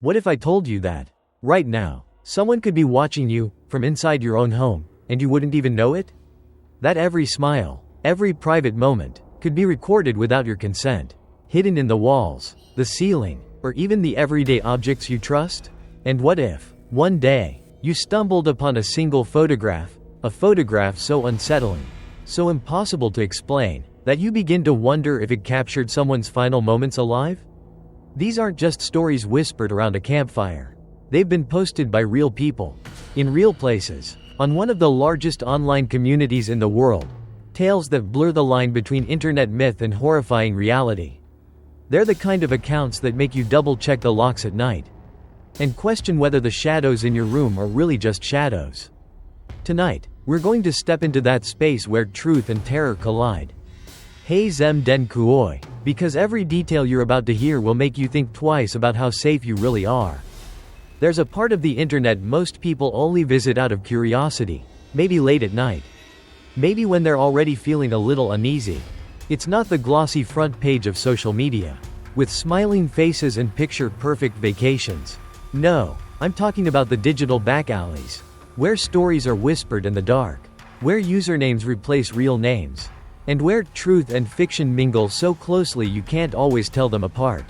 What if I told you that, right now, someone could be watching you, from inside your own home, and you wouldn't even know it? That every smile, every private moment, could be recorded without your consent, hidden in the walls, the ceiling, or even the everyday objects you trust? And what if, one day, you stumbled upon a single photograph, a photograph so unsettling, so impossible to explain, that you begin to wonder if it captured someone's final moments alive? These aren't just stories whispered around a campfire. They've been posted by real people, in real places, on one of the largest online communities in the world. Tales that blur the line between internet myth and horrifying reality. They're the kind of accounts that make you double-check the locks at night, and question whether the shadows in your room are really just shadows. Tonight, we're going to step into that space where truth and terror collide. Hey Zem Den Kuoi, because every detail you're about to hear will make you think twice about how safe you really are. There's a part of the internet most people only visit out of curiosity, maybe late at night. Maybe when they're already feeling a little uneasy. It's not the glossy front page of social media, with smiling faces and picture-perfect vacations. No, I'm talking about the digital back alleys, where stories are whispered in the dark, where usernames replace real names, and where truth and fiction mingle so closely you can't always tell them apart.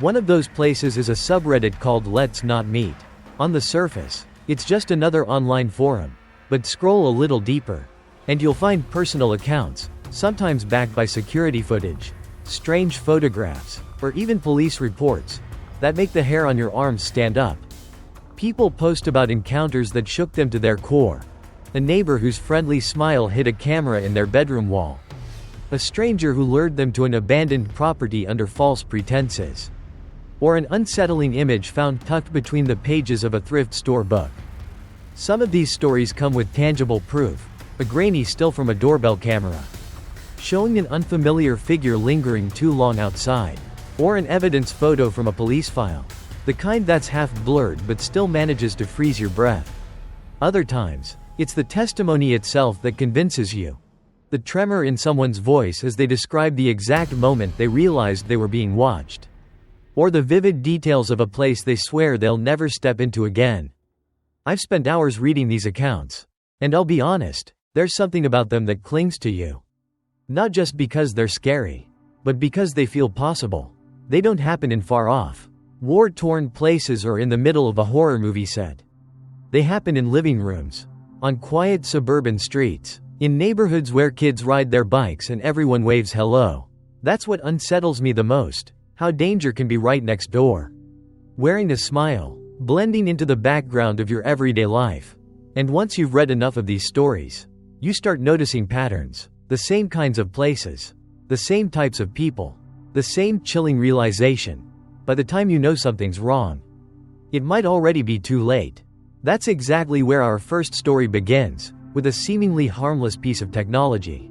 One of those places is a subreddit called Let's Not Meet. On the surface, it's just another online forum, but scroll a little deeper, and you'll find personal accounts, sometimes backed by security footage, strange photographs, or even police reports, that make the hair on your arms stand up. People post about encounters that shook them to their core. A neighbor whose friendly smile hid a camera in their bedroom wall. A stranger who lured them to an abandoned property under false pretenses. Or an unsettling image found tucked between the pages of a thrift store book. Some of these stories come with tangible proof. A grainy still from a doorbell camera, showing an unfamiliar figure lingering too long outside. Or an evidence photo from a police file. The kind that's half blurred but still manages to freeze your breath. Other times, it's the testimony itself that convinces you. The tremor in someone's voice as they describe the exact moment they realized they were being watched. Or the vivid details of a place they swear they'll never step into again. I've spent hours reading these accounts. And I'll be honest, there's something about them that clings to you. Not just because they're scary, but because they feel possible. They don't happen in far-off, war-torn places or in the middle of a horror movie set. They happen in living rooms, on quiet suburban streets, in neighborhoods where kids ride their bikes and everyone waves hello. That's what unsettles me the most, how danger can be right next door. Wearing a smile, blending into the background of your everyday life. And once you've read enough of these stories, you start noticing patterns, the same kinds of places, the same types of people, the same chilling realization. By the time you know something's wrong, it might already be too late. That's exactly where our first story begins, with a seemingly harmless piece of technology.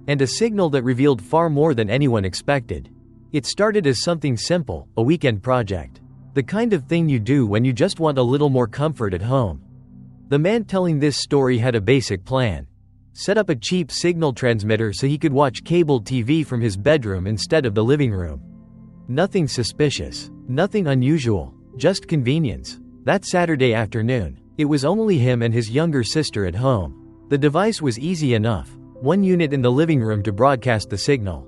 And a signal that revealed far more than anyone expected. It started as something simple, a weekend project. The kind of thing you do when you just want a little more comfort at home. The man telling this story had a basic plan. Set up a cheap signal transmitter so he could watch cable TV from his bedroom instead of the living room. Nothing suspicious, nothing unusual, just convenience. That Saturday afternoon, it was only him and his younger sister at home. The device was easy enough, one unit in the living room to broadcast the signal,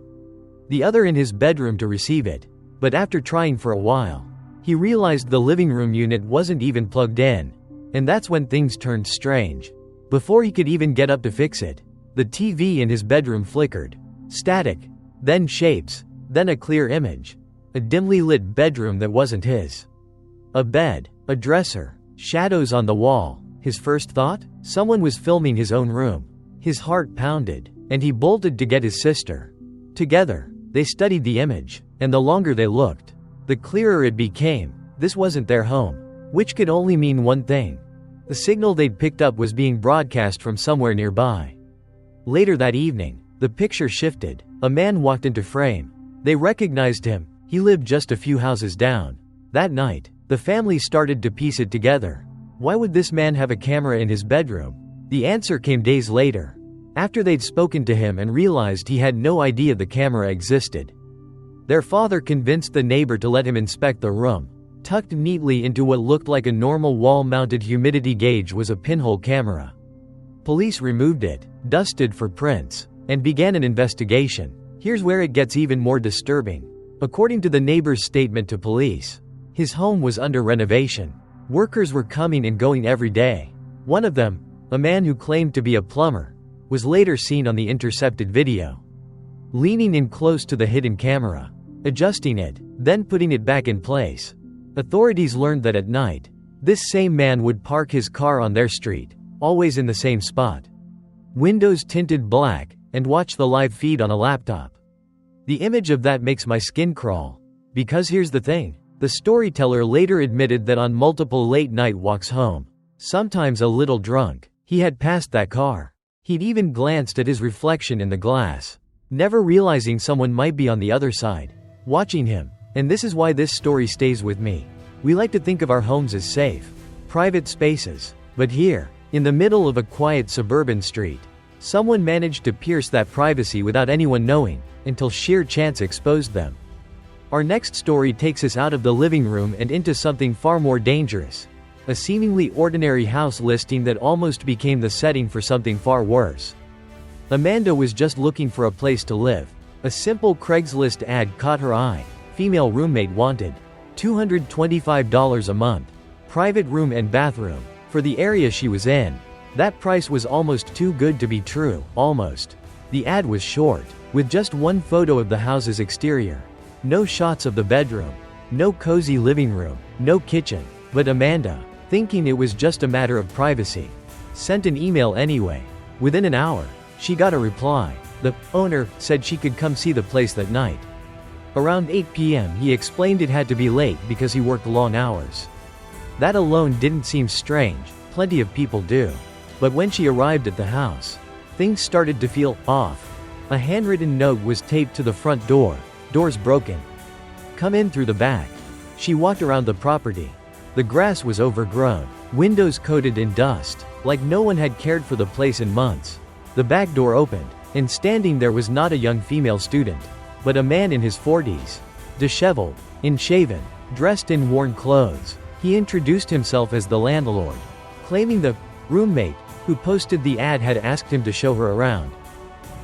the other in his bedroom to receive it. But after trying for a while, he realized the living room unit wasn't even plugged in. And that's when things turned strange. Before he could even get up to fix it, the TV in his bedroom flickered. Static, then shapes, then a clear image. A dimly lit bedroom that wasn't his. A bed, a dresser, shadows on the wall. His first thought? Someone was filming his own room. His heart pounded, and he bolted to get his sister. Together, they studied the image, and the longer they looked, the clearer it became. This wasn't their home. Which could only mean one thing. The signal they'd picked up was being broadcast from somewhere nearby. Later that evening, the picture shifted. A man walked into frame. They recognized him. He lived just a few houses down. That night, the family started to piece it together. Why would this man have a camera in his bedroom? The answer came days later, after they'd spoken to him and realized he had no idea the camera existed. Their father convinced the neighbor to let him inspect the room. tucked neatly into what looked like a normal wall-mounted humidity gauge was a pinhole camera. Police removed it, dusted for prints, and began an investigation. Here's where it gets even more disturbing. According to the neighbor's statement to police, his home was under renovation. Workers were coming and going every day. One of them, a man who claimed to be a plumber, was later seen on the intercepted video, leaning in close to the hidden camera, adjusting it, then putting it back in place. Authorities learned that at night, this same man would park his car on their street, always in the same spot, windows tinted black, and watch the live feed on a laptop. The image of that makes my skin crawl. Because here's the thing, the storyteller later admitted that on multiple late-night walks home, sometimes a little drunk, he had passed that car. He'd even glanced at his reflection in the glass, never realizing someone might be on the other side, watching him. And this is why this story stays with me. We like to think of our homes as safe, private spaces. But here, in the middle of a quiet suburban street, someone managed to pierce that privacy without anyone knowing, until sheer chance exposed them. Our next story takes us out of the living room and into something far more dangerous. A seemingly ordinary house listing that almost became the setting for something far worse. Amanda was just looking for a place to live. A simple Craigslist ad caught her eye. Female roommate wanted. $225 a month. Private room and bathroom. For the area she was in. That price was almost too good to be true. Almost. The ad was short, with just one photo of the house's exterior. No shots of the bedroom. No cozy living room. No kitchen. But Amanda, thinking it was just a matter of privacy, sent an email anyway. Within an hour, she got a reply. The owner said she could come see the place that night. Around 8 p.m. he explained it had to be late because he worked long hours. That alone didn't seem strange, plenty of people do. But when she arrived at the house, things started to feel off. A handwritten note was taped to the front door. Doors broken. Come in through the back. She walked around the property. The grass was overgrown, windows coated in dust, like no one had cared for the place in months. The back door opened, and standing there was not a young female student, but a man in his 40s. Disheveled, unshaven, dressed in worn clothes. He introduced himself as the landlord, claiming the roommate who posted the ad had asked him to show her around.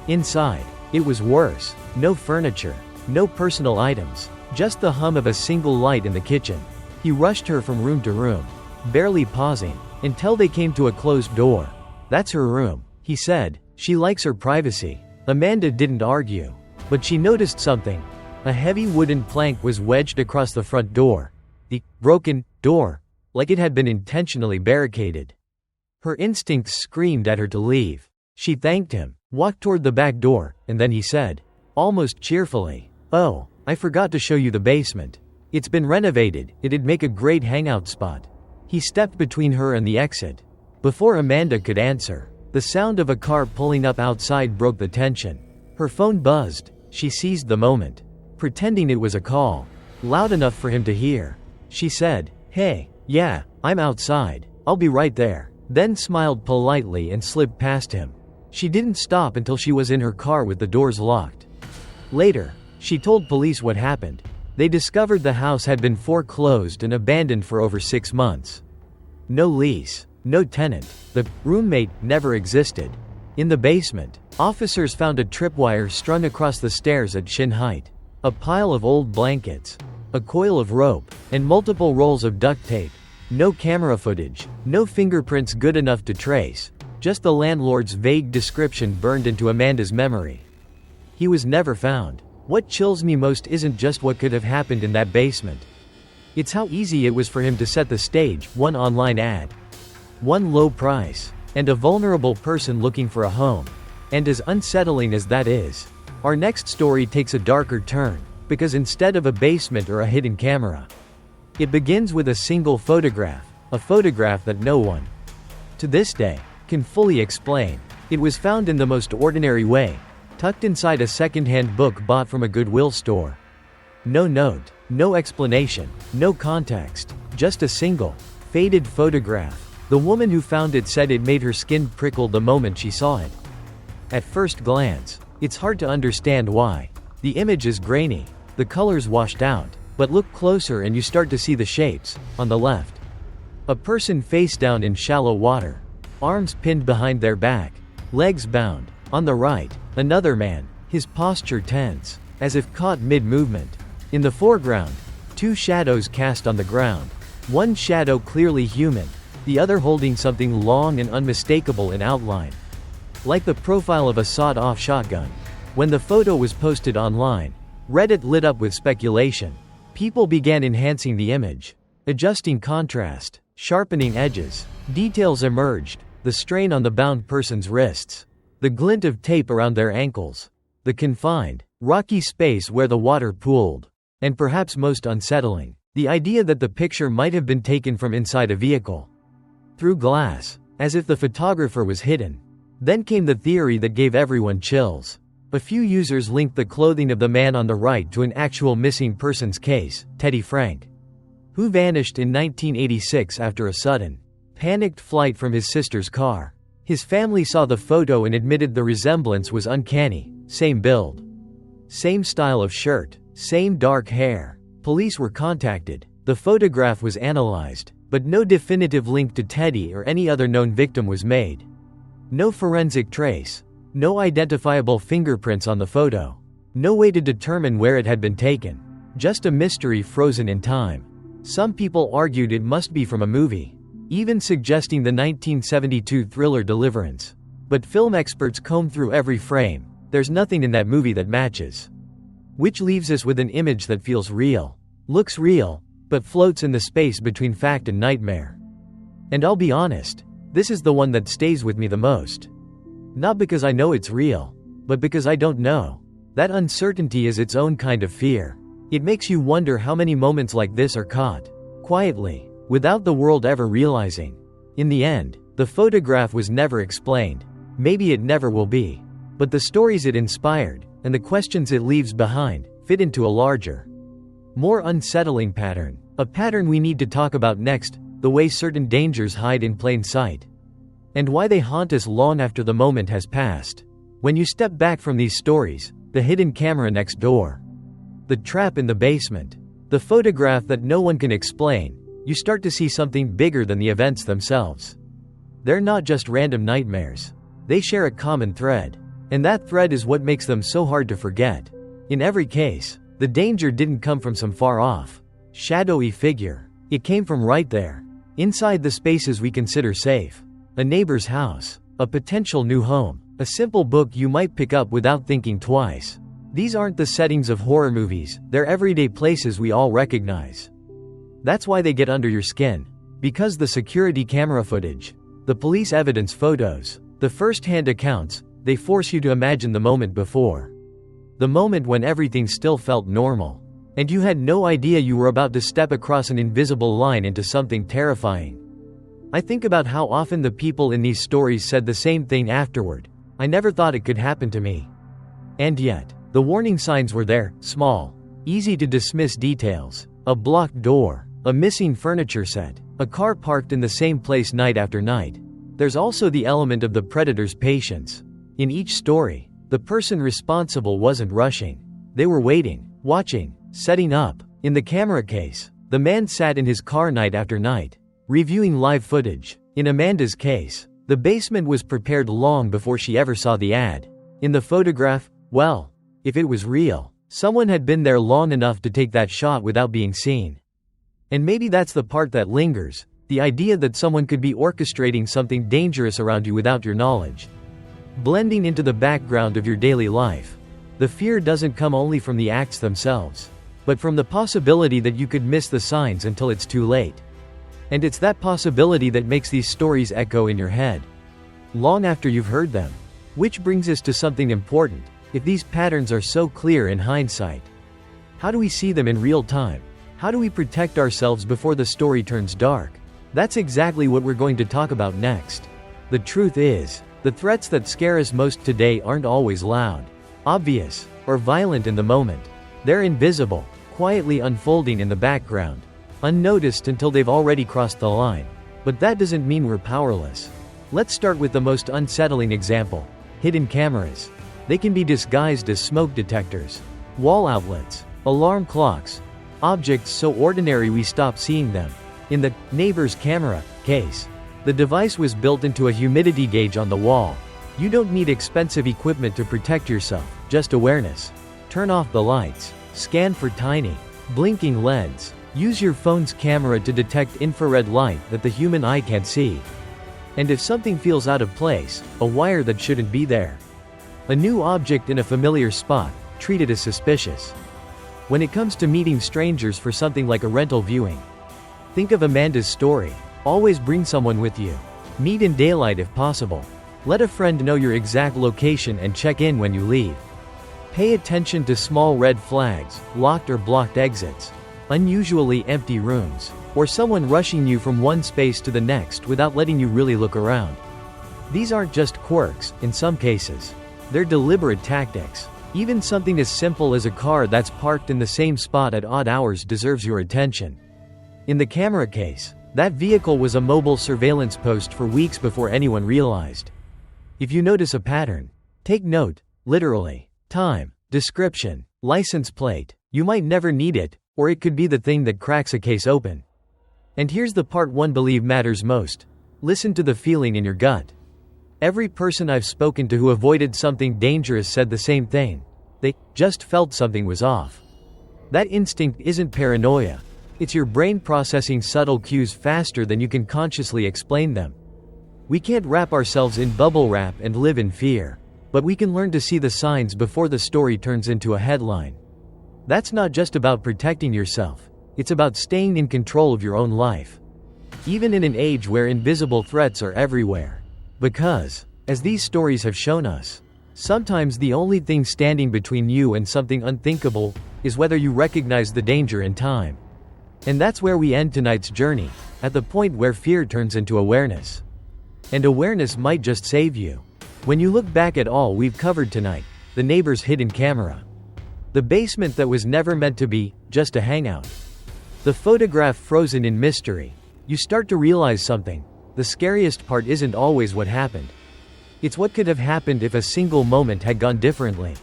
Inside, it was worse. No furniture, no personal items, just the hum of a single light in the kitchen. He rushed her from room to room, barely pausing, until they came to a closed door. That's her room, he said. She likes her privacy. Amanda didn't argue. But she noticed something. A heavy wooden plank was wedged across the front door. The broken door, like it had been intentionally barricaded. Her instincts screamed at her to leave. She thanked him, walked toward the back door, and then he said, almost cheerfully, "Oh, I forgot to show you the basement. It's been renovated, it'd make a great hangout spot." He stepped between her and the exit. Before Amanda could answer, the sound of a car pulling up outside broke the tension. Her phone buzzed. She seized the moment, pretending it was a call, loud enough for him to hear. She said, "Hey, yeah, I'm outside. I'll be right there," then smiled politely and slipped past him. She didn't stop until she was in her car with the doors locked. Later, she told police what happened. They discovered the house had been foreclosed and abandoned for over 6 months. No lease, no tenant. The roommate never existed. In the basement, officers found a tripwire strung across the stairs at shin height, a pile of old blankets, a coil of rope, and multiple rolls of duct tape. No camera footage, no fingerprints good enough to trace, just the landlord's vague description burned into Amanda's memory. He was never found. What chills me most isn't just what could have happened in that basement. It's how easy it was for him to set the stage. One online ad, one low price, and a vulnerable person looking for a home. And as unsettling as that is, our next story takes a darker turn, because instead of a basement or a hidden camera, it begins with a single photograph, a photograph that no one, to this day, can fully explain. It was found in the most ordinary way, tucked inside a second-hand book bought from a Goodwill store. No note, no explanation, no context, just a single, faded photograph. The woman who found it said it made her skin prickle the moment she saw it. At first glance, it's hard to understand why. The image is grainy, the colors washed out, But look closer and you start to see the shapes. On the left, a person face down in shallow water, arms pinned behind their back, legs bound. On the right, another man, his posture tense, as if caught mid-movement. In the foreground, two shadows cast on the ground. One shadow clearly human, the other holding something long and unmistakable in outline, like the profile of a sawed-off shotgun. When the photo was posted online, Reddit lit up with speculation. People began enhancing the image, adjusting contrast, sharpening edges. Details emerged: the strain on the bound person's wrists, the glint of tape around their ankles, the confined, rocky space where the water pooled, and perhaps most unsettling, the idea that the picture might have been taken from inside a vehicle, through glass, as if the photographer was hidden. Then came the theory that gave everyone chills. A few users linked the clothing of the man on the right to an actual missing persons case, Teddy Frank, who vanished in 1986 after a sudden, panicked flight from his sister's car. His family saw the photo and admitted the resemblance was uncanny. Same build, same style of shirt, same dark hair. Police were contacted. The photograph was analyzed, but no definitive link to Teddy or any other known victim was made. No forensic trace, no identifiable fingerprints on the photo, no way to determine where it had been taken. Just a mystery frozen in time. Some people argued it must be from a movie, even suggesting the 1972 thriller Deliverance. But film experts combed through every frame. There's nothing in that movie that matches. Which leaves us with an image that feels real, looks real, but floats in the space between fact and nightmare. And I'll be honest, this is the one that stays with me the most. Not because I know it's real, but because I don't know. That uncertainty is its own kind of fear. It makes you wonder how many moments like this are caught quietly, without the world ever realizing. In the end, the photograph was never explained. Maybe it never will be. But the stories it inspired, and the questions it leaves behind, fit into a larger, more unsettling pattern. A pattern we need to talk about next: the way certain dangers hide in plain sight, and why they haunt us long after the moment has passed. When you step back from these stories, the hidden camera next door, the trap in the basement, the photograph that no one can explain, you start to see something bigger than the events themselves. They're not just random nightmares. They share a common thread. And that thread is what makes them so hard to forget. In every case, the danger didn't come from some far-off, shadowy figure. It came from right there, inside the spaces we consider safe. A neighbor's house, a potential new home, a simple book you might pick up without thinking twice. These aren't the settings of horror movies, they're everyday places we all recognize. That's why they get under your skin. Because the security camera footage, the police evidence photos, the first-hand accounts, they force you to imagine the moment before. The moment when everything still felt normal, and you had no idea you were about to step across an invisible line into something terrifying. I think about how often the people in these stories said the same thing afterward: "I never thought it could happen to me." And yet, the warning signs were there, small, easy to dismiss details: a blocked door, a missing furniture set, a car parked in the same place night after night. There's also the element of the predator's patience. In each story, the person responsible wasn't rushing. They were waiting, watching, setting up. In the camera case, the man sat in his car night after night, reviewing live footage. In Amanda's case, the basement was prepared long before she ever saw the ad. In the photograph, well, if it was real, someone had been there long enough to take that shot without being seen. And maybe that's the part that lingers, the idea that someone could be orchestrating something dangerous around you without your knowledge, blending into the background of your daily life. The fear doesn't come only from the acts themselves, but from the possibility that you could miss the signs until it's too late. And it's that possibility that makes these stories echo in your head long after you've heard them. Which brings us to something important. If these patterns are so clear in hindsight, how do we see them in real time? How do we protect ourselves before the story turns dark? That's exactly what we're going to talk about next. The truth is, the threats that scare us most today aren't always loud, obvious, or violent in the moment. They're invisible, quietly unfolding in the background, unnoticed until they've already crossed the line. But that doesn't mean we're powerless. Let's start with the most unsettling example: hidden cameras. They can be disguised as smoke detectors, wall outlets, alarm clocks, Objects so ordinary we stop seeing them. In the neighbor's camera case, the device was built into a humidity gauge on the wall. You don't need expensive equipment to protect yourself, just awareness. Turn off the lights. Scan for tiny, blinking LEDs. Use your phone's camera to detect infrared light that the human eye can't see. And if something feels out of place, a wire that shouldn't be there, a new object in a familiar spot, treat it as suspicious. When it comes to meeting strangers for something like a rental viewing, think of Amanda's story. Always bring someone with you. Meet in daylight if possible. Let a friend know your exact location and check in when you leave. Pay attention to small red flags, locked or blocked exits, unusually empty rooms, or someone rushing you from one space to the next without letting you really look around. These aren't just quirks, in some cases. They're deliberate tactics. Even something as simple as a car that's parked in the same spot at odd hours deserves your attention. In the camera case, that vehicle was a mobile surveillance post for weeks before anyone realized. If you notice a pattern, take note, literally. Time, description, license plate. You might never need it, or it could be the thing that cracks a case open. And here's the part one believe matters most. Listen to the feeling in your gut. Every person I've spoken to who avoided something dangerous said the same thing. They just felt something was off. That instinct isn't paranoia. It's your brain processing subtle cues faster than you can consciously explain them. We can't wrap ourselves in bubble wrap and live in fear, but we can learn to see the signs before the story turns into a headline. That's not just about protecting yourself. It's about staying in control of your own life, even in an age where invisible threats are everywhere. Because, as these stories have shown us, sometimes the only thing standing between you and something unthinkable is whether you recognize the danger in time. And that's where we end tonight's journey, at the point where fear turns into awareness. And awareness might just save you. When you look back at all we've covered tonight, the neighbor's hidden camera, the basement that was never meant to be, just a hangout, the photograph frozen in mystery, you start to realize something. The scariest part isn't always what happened. It's what could have happened if a single moment had gone differently.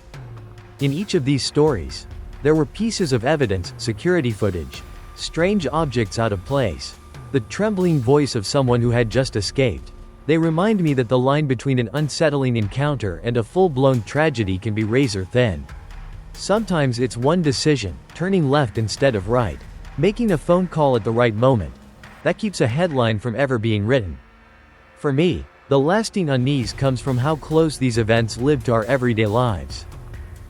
In each of these stories, there were pieces of evidence, security footage, strange objects out of place, the trembling voice of someone who had just escaped. They remind me that the line between an unsettling encounter and a full-blown tragedy can be razor thin. Sometimes it's one decision, turning left instead of right, making a phone call at the right moment, that keeps a headline from ever being written. For me, the lasting unease comes from how close these events live to our everyday lives.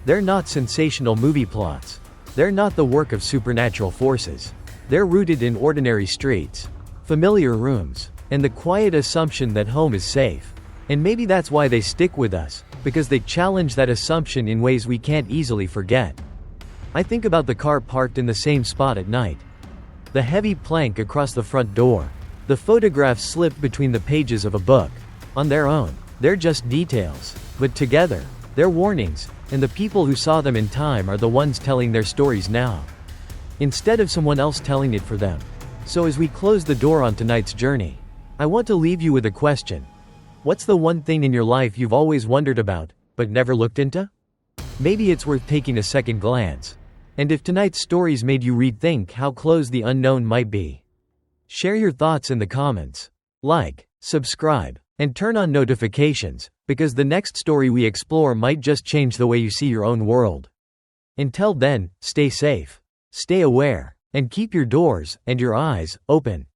They're not sensational movie plots. They're not the work of supernatural forces. They're rooted in ordinary streets, familiar rooms, and the quiet assumption that home is safe. And maybe that's why they stick with us, because they challenge that assumption in ways we can't easily forget. I think about the car parked in the same spot at night, the heavy plank across the front door, the photographs slipped between the pages of a book. On their own, they're just details, but together, they're warnings, and the people who saw them in time are the ones telling their stories now, instead of someone else telling it for them. So as we close the door on tonight's journey, I want to leave you with a question. What's the one thing in your life you've always wondered about, but never looked into? Maybe it's worth taking a second glance. And if tonight's stories made you rethink how close the unknown might be, share your thoughts in the comments. Like, subscribe, and turn on notifications, because the next story we explore might just change the way you see your own world. Until then, stay safe, stay aware, and keep your doors and your eyes open.